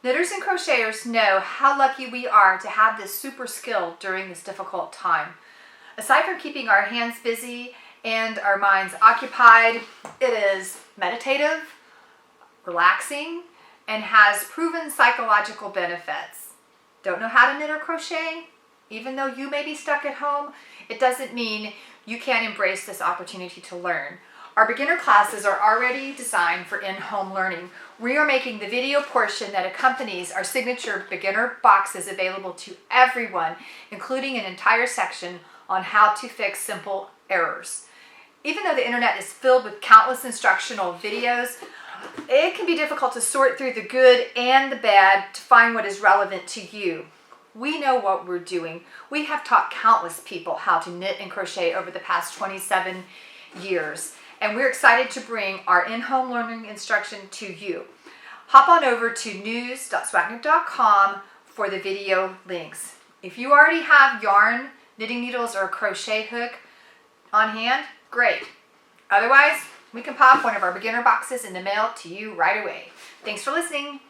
Knitters and crocheters know how lucky we are to have this super skill during this difficult time. Aside from keeping our hands busy and our minds occupied, it is meditative, relaxing, and has proven psychological benefits. Don't know how to knit or crochet? Even though you may be stuck at home, it doesn't mean you can't embrace this opportunity to learn. Our beginner classes are already designed for in-home learning. We are making the video portion that accompanies our signature beginner boxes available to everyone, including an entire section on how to fix simple errors. Even though the internet is filled with countless instructional videos, it can be difficult to sort through the good and the bad to find what is relevant to you. We know what we're doing. We have taught countless people how to knit and crochet over the past 27 years. And we're excited to bring our in-home learning instruction to you. Hop on over to news.swacknit.com for the video links. If you already have yarn, knitting needles, or a crochet hook on hand, great. Otherwise, we can pop one of our beginner boxes in the mail to you right away. Thanks for listening.